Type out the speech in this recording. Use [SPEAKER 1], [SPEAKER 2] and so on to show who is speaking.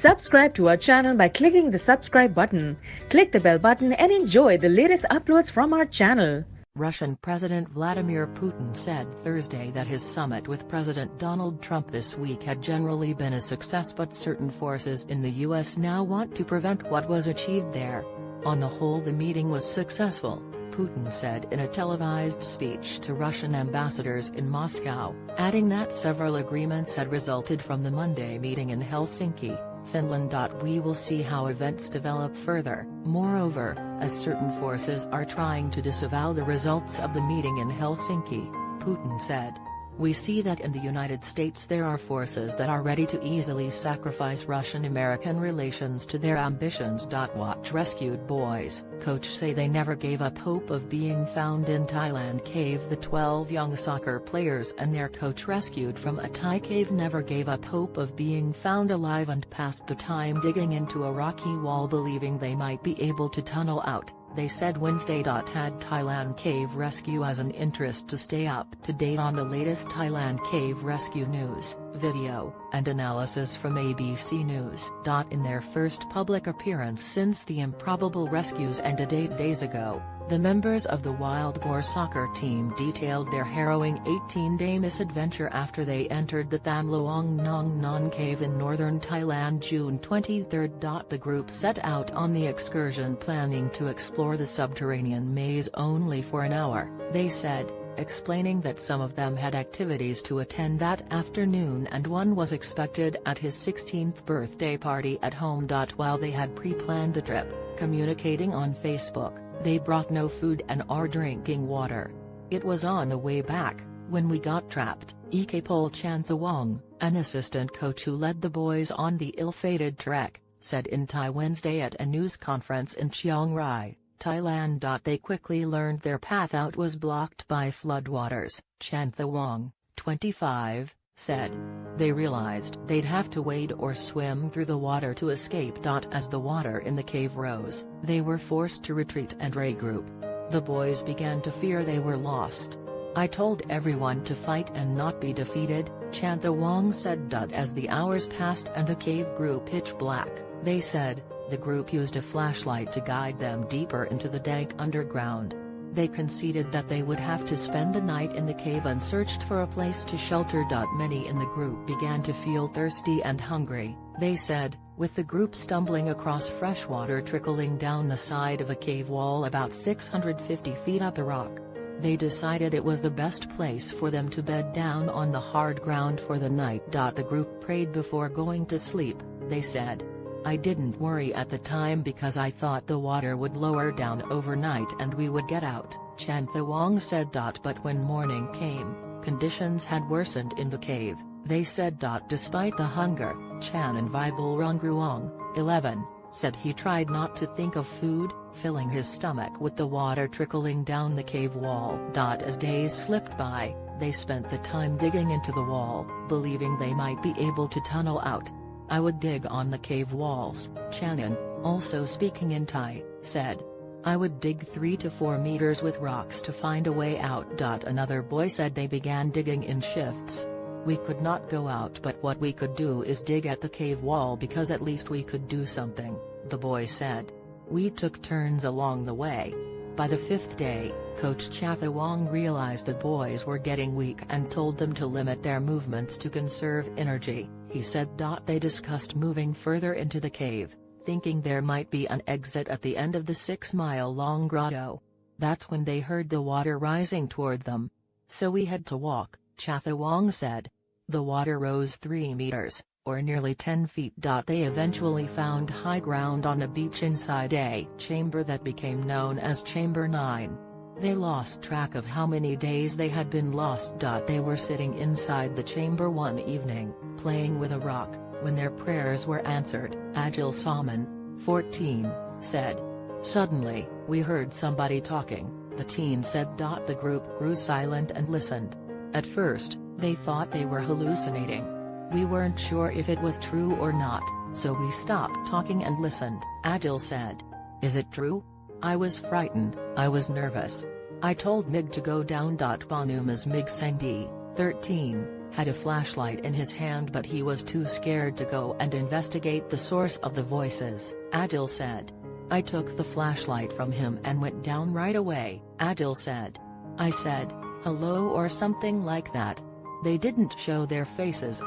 [SPEAKER 1] Subscribe to our channel by clicking the subscribe button. Click the bell button and enjoy the latest uploads from our channel.
[SPEAKER 2] Russian President Vladimir Putin said Thursday that his summit with President Donald Trump this week had generally been a success, but certain forces in the US now want to prevent what was achieved there. On the whole, the meeting was successful, Putin said in a televised speech to Russian ambassadors in Moscow, adding that several agreements had resulted from the Monday meeting in Helsinki, Finland. We will see how events develop further. Moreover, as certain forces are trying to disavow the results of the meeting in Helsinki, Putin said. We see that in the United States there are forces that are ready to easily sacrifice Russian-American relations to their ambitions. Watch rescued boys' coach say they never gave up hope of being found in Thailand cave. The 12 young soccer players and their coach rescued from a Thai cave never gave up hope of being found alive and passed the time digging into a rocky wall, believing they might be able to tunnel out, they said Wednesday. Had Thailand cave rescue as an interest to stay up to date on the latest Thailand cave rescue news, video, and analysis from ABC News. In their first public appearance since the improbable rescues ended 8 days ago, the members of the Wild Boar soccer team detailed their harrowing 18-day misadventure after they entered the Thumnail Nong Non cave in northern Thailand June 23. The group set out on the excursion planning to explore the subterranean maze only for an hour, they said, explaining that some of them had activities to attend that afternoon and one was expected at his 16th birthday party at home. While they had pre-planned the trip, communicating on Facebook, they brought no food and are drinking water. It was on the way back, when we got trapped, Ikapol Chanthawong, an assistant coach who led the boys on the ill-fated trek, said in Thai Wednesday at a news conference in Chiang Rai, Thailand. They quickly learned their path out was blocked by floodwaters, Chanthawong, 25, said. They realized they'd have to wade or swim through the water to escape. As the water in the cave rose, they were forced to retreat and regroup. The boys began to fear they were lost. I told everyone to fight and not be defeated, Chanthawong said. As the hours passed and the cave grew pitch black, they said, the group used a flashlight to guide them deeper into the dank underground. They conceded that they would have to spend the night in the cave and searched for a place to shelter. Many in the group began to feel thirsty and hungry, they said, with the group stumbling across fresh water trickling down the side of a cave wall about 650 feet up a rock. They decided it was the best place for them to bed down on the hard ground for the night. The group prayed before going to sleep, they said. I didn't worry at the time because I thought the water would lower down overnight and we would get out, Chanthawong said. But when morning came, conditions had worsened in the cave, they said. Despite the hunger, Chan and Vibulrungruong, 11, said he tried not to think of food, filling his stomach with the water trickling down the cave wall. As days slipped by, they spent the time digging into the wall, believing they might be able to tunnel out. I would dig on the cave walls, Chanan, also speaking in Thai, said. I would dig 3 to 4 meters with rocks to find a way out. Another boy said they began digging in shifts. We could not go out, but what we could do is dig at the cave wall because at least we could do something, the boy said. We took turns along the way. By the 5th day, Coach Chanthawong realized the boys were getting weak and told them to limit their movements to conserve energy, he said. They discussed moving further into the cave, thinking there might be an exit at the end of the 6-mile-long grotto. That's when they heard the water rising toward them. So we had to walk, Chanthawong said. The water rose 3 meters, or nearly 10 feet. They eventually found high ground on a beach inside a chamber that became known as Chamber 9. They lost track of how many days they had been lost. They were sitting inside the chamber one evening, playing with a rock, when their prayers were answered, Agil Salman, 14, said. Suddenly, we heard somebody talking, the teen said. The group grew silent and listened. At first, they thought they were hallucinating. We weren't sure if it was true or not, so we stopped talking and listened, Agil said. Is it true? I was frightened, I was nervous. I told Mig to go down. Bonumas Mig Sengdi, 13, had a flashlight in his hand, but he was too scared to go and investigate the source of the voices, Adil said. I took the flashlight from him and went down right away, Adil said. I said, hello or something like that. They didn't show their faces.